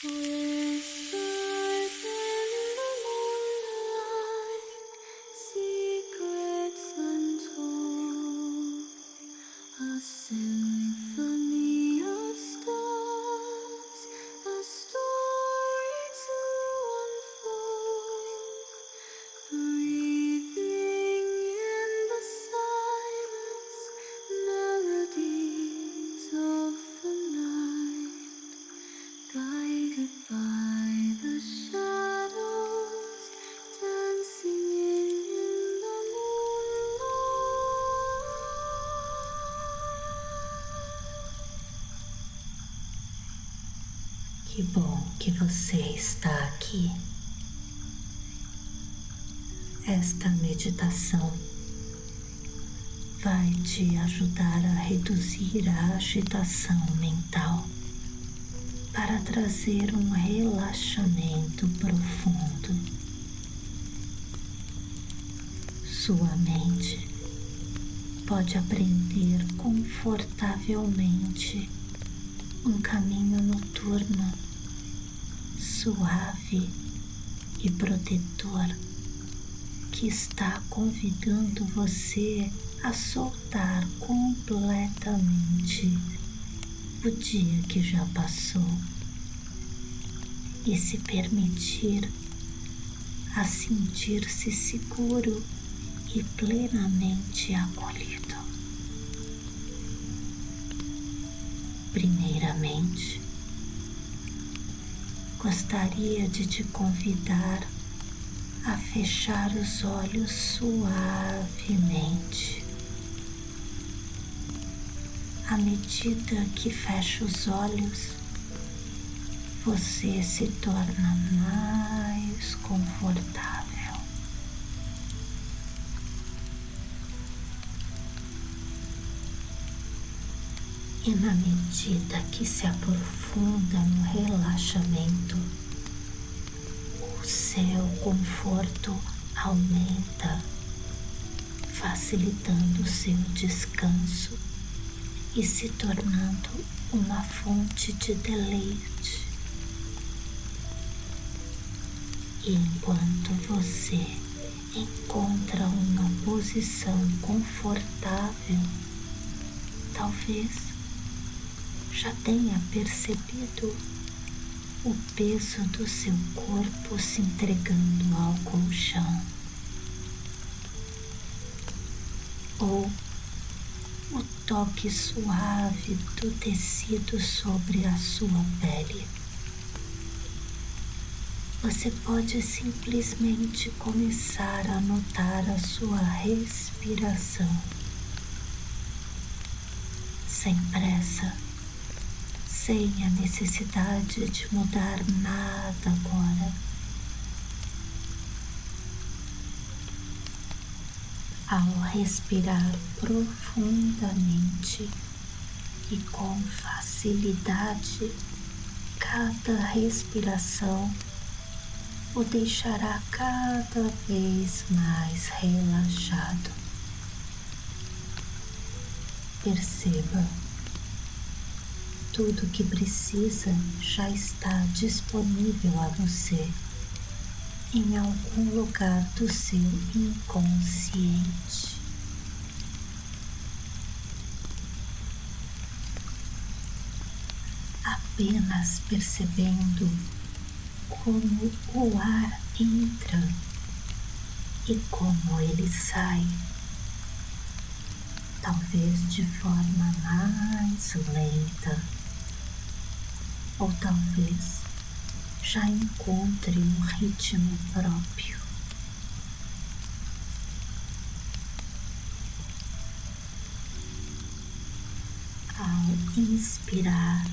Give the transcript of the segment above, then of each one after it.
Whispers in the moonlight, secrets untold, a symphony of stars, a story to unfold, breathing in the silence, melodies of the night. Guided by the shadows, dancing in the moonlight. Que bom que você está aqui. Esta meditação vai te ajudar a reduzir a agitação mental, para trazer um relaxamento profundo. Sua mente pode aprender confortavelmente um caminho noturno, suave e protetor, que está convidando você a soltar completamente o dia que já passou e se permitir a sentir-se seguro e plenamente acolhido. Primeiramente, gostaria de te convidar a fechar os olhos suavemente. À medida que fecha os olhos, você se torna mais confortável. E na medida que se aprofunda no relaxamento, o seu conforto aumenta, facilitando o seu descanso e se tornando uma fonte de deleite. E enquanto você encontra uma posição confortável, talvez já tenha percebido o peso do seu corpo se entregando ao colchão, ou o toque suave do tecido sobre a sua pele. Você pode simplesmente começar a notar a sua respiração, sem pressa, sem a necessidade de mudar nada agora. Ao respirar profundamente e com facilidade, cada respiração o deixará cada vez mais relaxado. Perceba, tudo o que precisa já está disponível a você em algum lugar do seu inconsciente. Apenas percebendo como o ar entra e como ele sai, talvez de forma mais lenta, ou talvez já encontre um ritmo próprio. Ao inspirar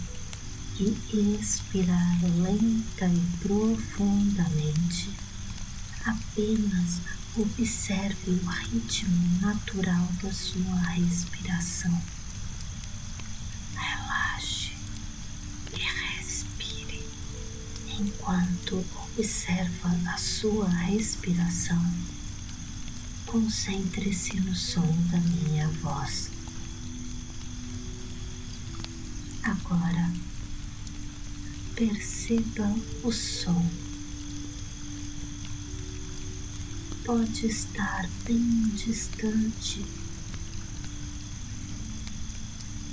e expirar lenta e profundamente, apenas observe o ritmo natural da sua respiração. Relaxe e respire. Enquanto observa a sua respiração, concentre-se no som da minha voz. Agora, perceba o som. Pode estar bem distante.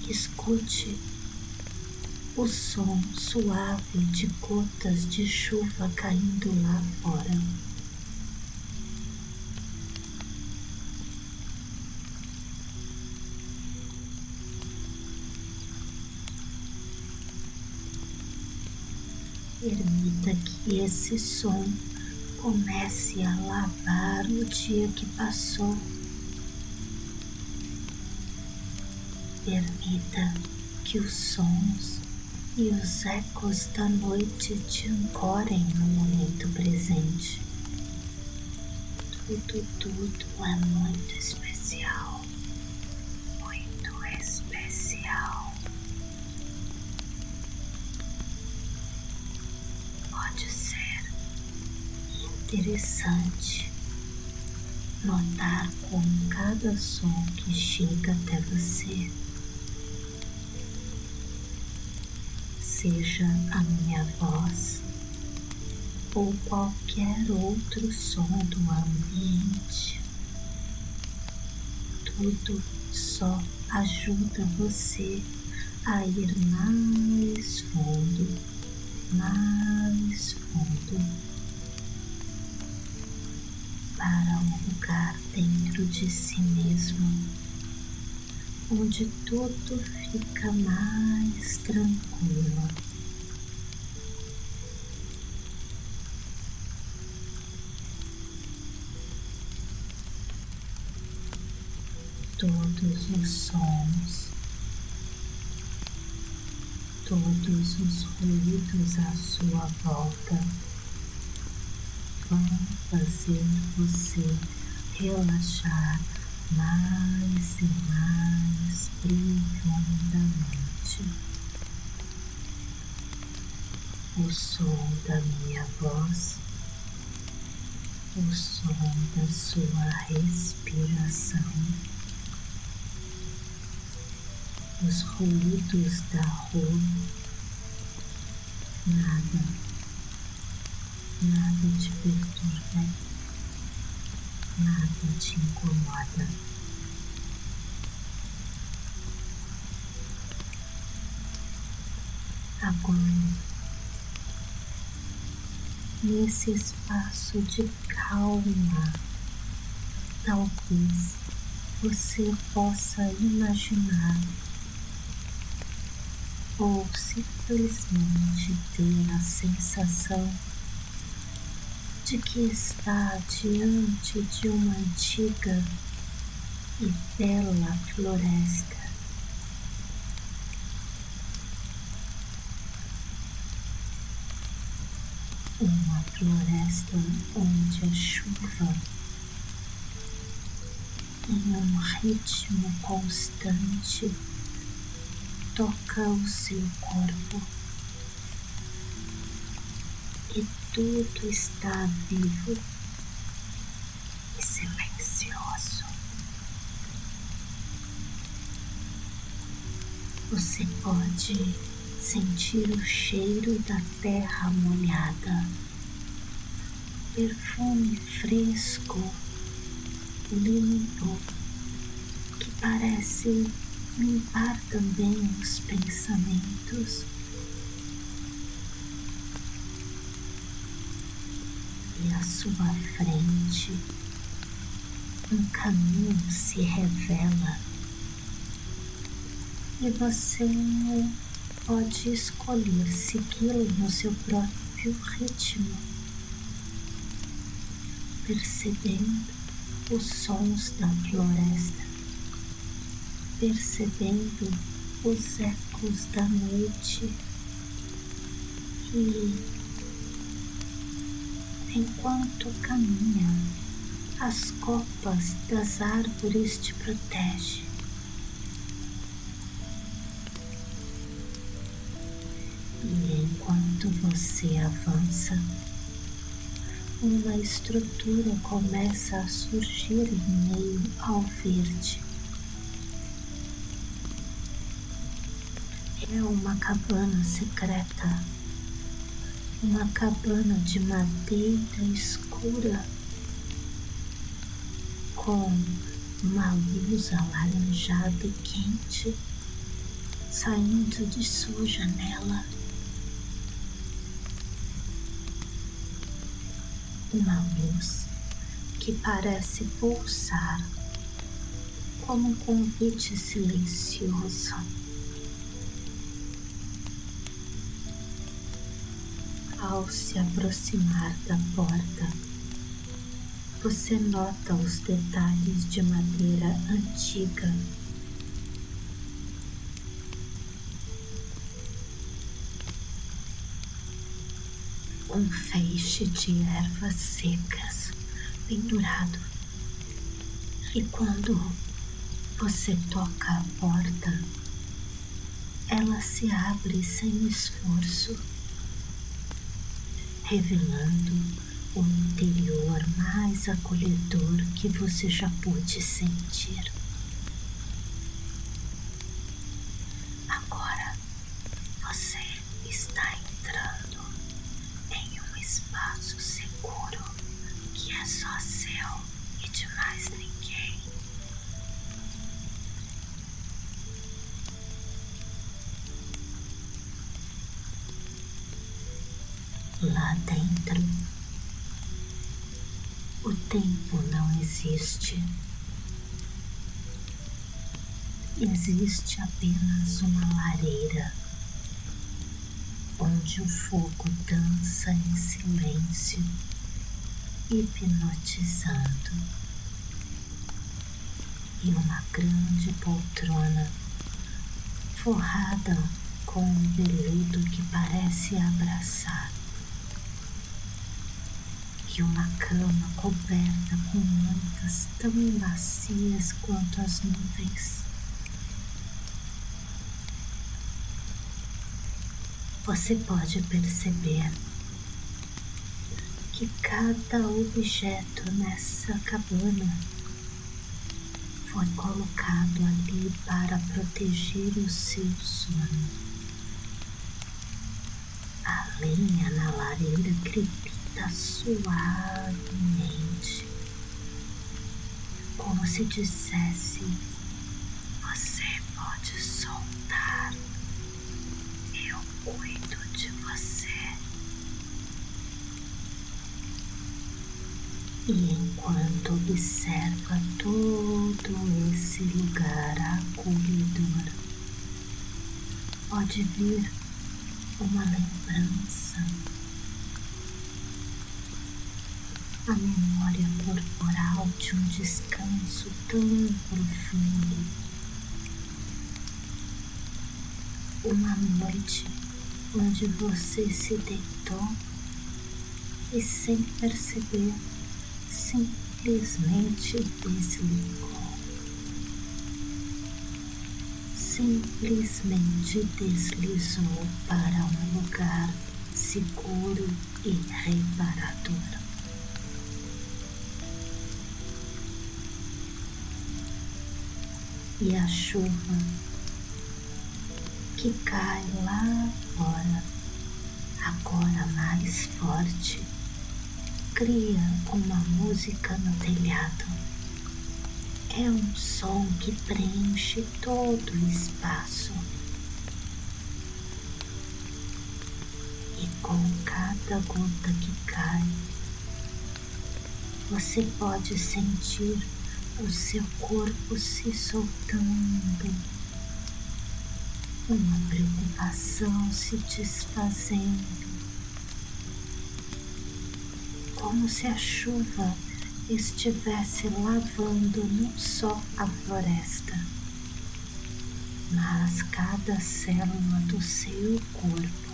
Escute o som suave de gotas de chuva caindo lá fora. Permita que esse som comece a lavar o dia que passou. Permita que os sons e os ecos da noite te ancorem no momento presente. Tudo é muito especial. Muito especial. Pode ser interessante notar como cada som que chega até você, seja a minha voz ou qualquer outro som do ambiente, tudo só ajuda você a ir mais fundo, para um lugar dentro de si mesmo, onde tudo fica mais tranquilo. Todos os sons, todos os ruídos à sua volta vão fazer você relaxar mais e mais profundamente. O som da minha voz, o som da sua respiração, os ruídos da rua, nada te perturba, nada te incomoda. Agora, nesse espaço de calma, talvez você possa imaginar ou simplesmente ter a sensação de que está diante de uma antiga e bela floresta. Uma floresta onde a chuva, em um ritmo constante, toca o seu corpo e tudo está vivo e silencioso. Você pode sentir o cheiro da terra molhada, perfume fresco, limpo, que parece limpar também os pensamentos. E à sua frente, um caminho se revela e você pode escolher segui-lo no seu próprio ritmo, percebendo os sons da floresta, percebendo os ecos da noite e, enquanto caminha, as copas das árvores te protegem. E enquanto você avança, uma estrutura começa a surgir em meio ao verde. É uma cabana secreta uma cabana de madeira escura com uma luz alaranjada e quente saindo de sua janela. Uma luz que parece pulsar como um convite silencioso. Ao se aproximar da porta, você nota os detalhes de madeira antiga. Um feixe de ervas secas pendurado. E quando você toca a porta, ela se abre sem esforço, revelando o interior mais acolhedor que você já pôde sentir. Agora você está entrando em um espaço seguro que é só seu e de mais ninguém. Lá dentro, o tempo não existe. Existe apenas uma lareira, onde o fogo dança em silêncio, hipnotizando, e uma grande poltrona forrada com um veludo que parece abraçar, e uma cama coberta com mantas tão macias quanto as nuvens. Você pode perceber que cada objeto nessa cabana foi colocado ali para proteger o seu sono. A lenha na lareira crepita suavemente, como se dissesse: você pode soltar, eu cuido de você. E enquanto observa todo esse lugar acolhedor, pode vir uma lembrança, a memória corporal de um descanso tão profundo. Uma noite onde você se deitou e, sem perceber, simplesmente desligou. Simplesmente deslizou para um lugar seguro e reparador. E a chuva que cai lá fora, agora mais forte, cria uma música no telhado. É um som que preenche todo o espaço. E com cada gota que cai, você pode sentir o seu corpo se soltando, uma preocupação se desfazendo, como se a chuva estivesse lavando não só a floresta, mas cada célula do seu corpo.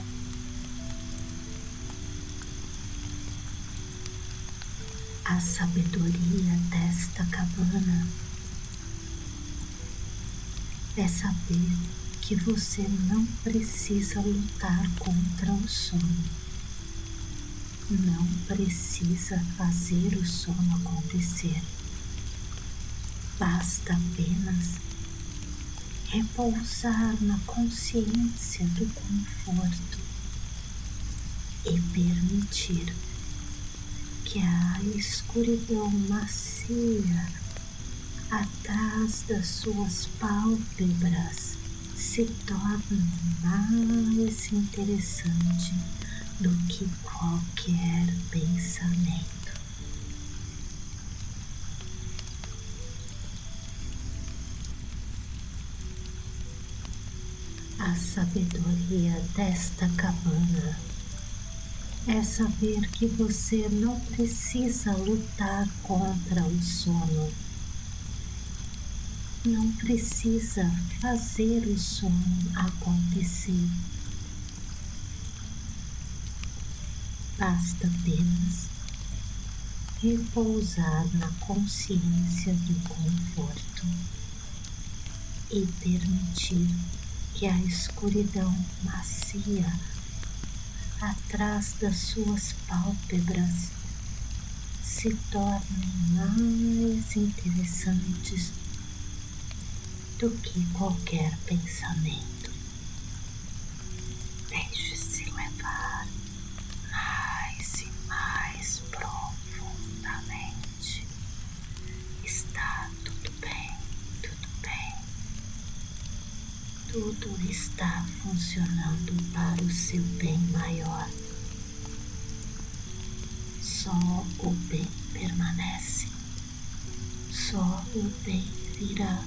A sabedoria desta cabana é saber que você não precisa lutar contra o sono. Não precisa fazer o sono acontecer. Basta apenas repousar na consciência do conforto e permitir que a escuridão macia atrás das suas pálpebras se torne mais interessante do que qualquer pensamento. A sabedoria desta cabana é saber que você não precisa lutar contra o sono. Não precisa fazer o sono acontecer. Basta apenas repousar na consciência do conforto e permitir que a escuridão macia atrás das suas pálpebras se tornem mais interessantes do que qualquer pensamento. Deixe-se levar mais e mais profundamente. Está tudo bem, tudo bem. Tudo está funcionando para o seu bem maior. Só o bem permanece. Só o bem virá.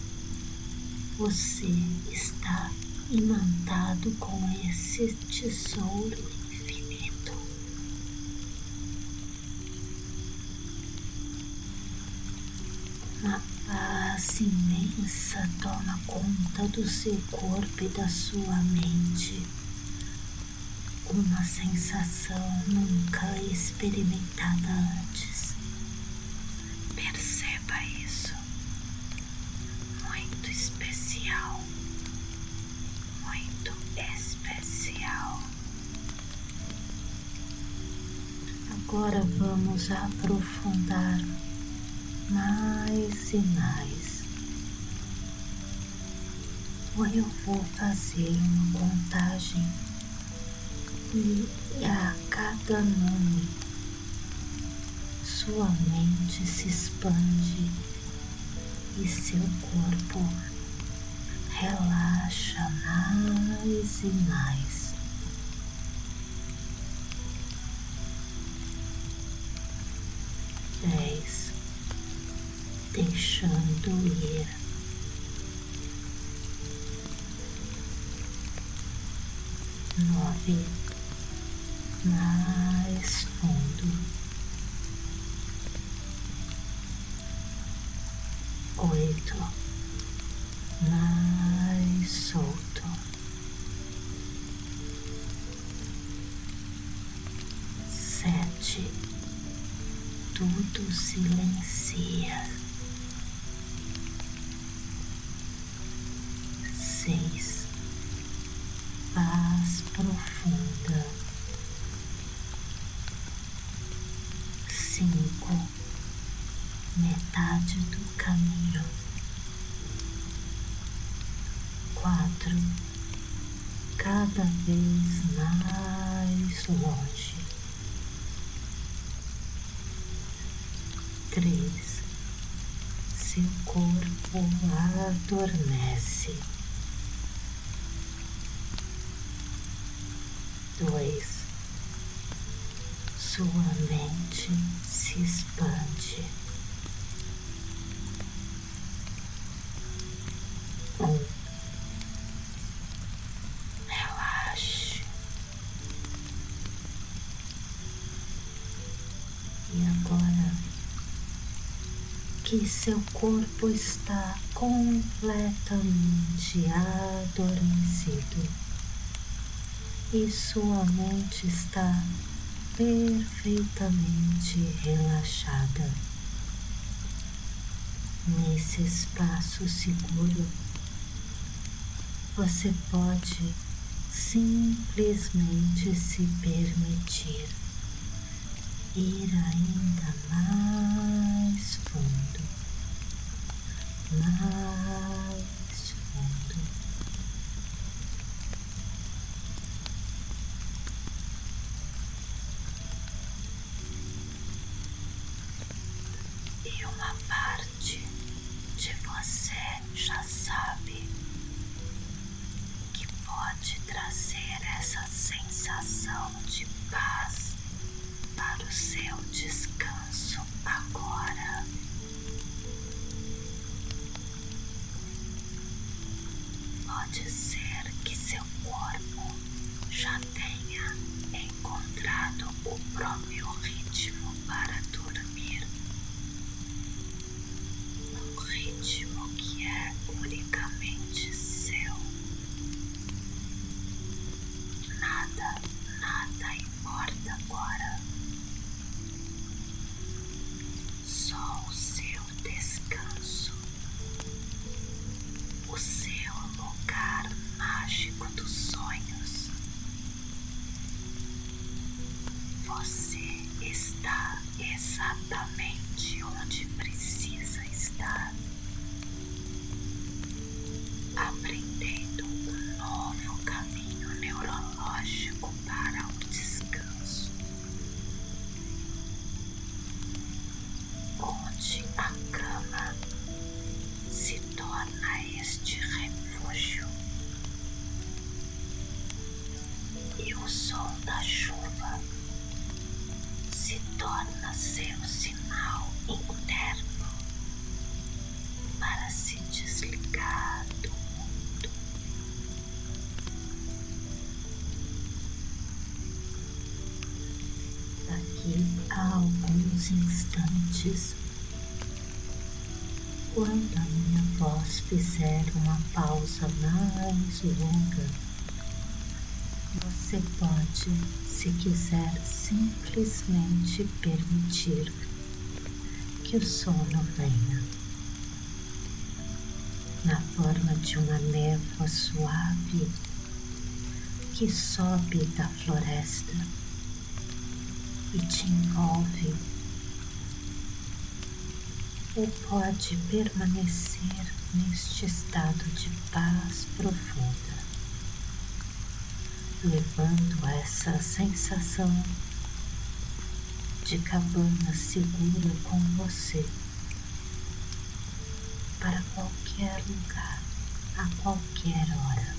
Você está imantado com esse tesouro infinito. Uma paz imensa toma conta do seu corpo e da sua mente. Uma sensação nunca experimentada antes. Perceba isso. Muito especial. Muito especial. Agora vamos aprofundar mais e mais. Eu vou fazer uma contagem e a cada nome sua mente se expande e seu corpo relaxa mais e mais. 10, deixando ir. 9, mais fundo. 8, mais solto. 7, tudo silencia. 6, paz profunda. 5, metade do caminho. 4, cada vez mais longe. 3, seu corpo adormece. 2, sua mente se expande. 1, relaxe. E agora que seu corpo está completamente adormecido e sua mente está perfeitamente relaxada, nesse espaço seguro, você pode simplesmente se permitir ir ainda mais fundo, mais fundo. Você já sabe que pode trazer essa sensação de paz para o seu descanso agora. Pode ser que seu corpo já tenha encontrado o próprio ritmo para dormir, um ritmo que é unicamente seu. Nada importa agora. Só o seu descanso, o seu lugar mágico dos sonhos. Você está exatamente onde precisa estar, aprendendo um novo caminho neurológico para o descanso, onde a cama se torna este refúgio e o som da chuva se torna seu sinal interno para se desligar do mundo. Daqui a alguns instantes, quando a minha voz fizer uma pausa mais longa, você pode, se quiser, simplesmente permitir que o sono venha na forma de uma névoa suave que sobe da floresta e te envolve, ou pode permanecer neste estado de paz profunda, levando essa sensação de cabana segura com você para qualquer lugar, a qualquer hora.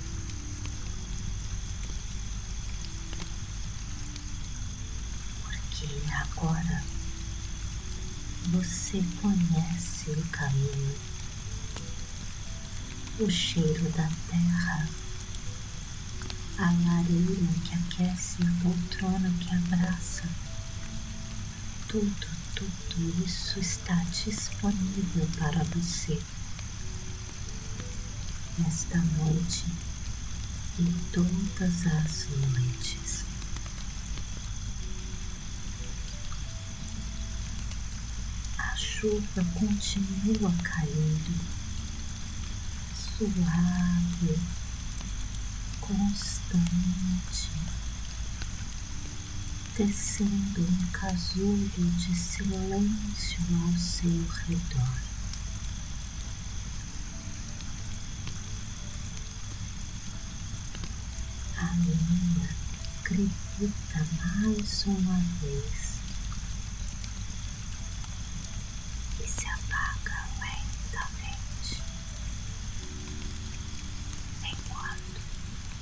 Porque agora você conhece o caminho, o cheiro da terra, a lareira que aquece, a poltrona que abraça. Tudo isso está disponível para você esta noite e todas as noites. A chuva continua caindo, suave, constante, tecendo um casulo de silêncio ao seu redor. A linha crepita mais uma vez e se apaga lentamente, enquanto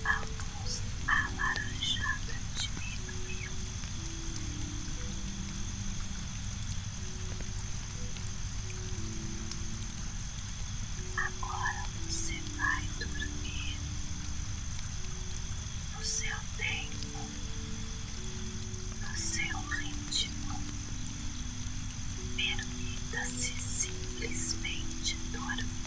a luz alaranjada diminuiu. Agora você vai dormir no seu tempo, no seu ritmo. Permita-se simplesmente dormir.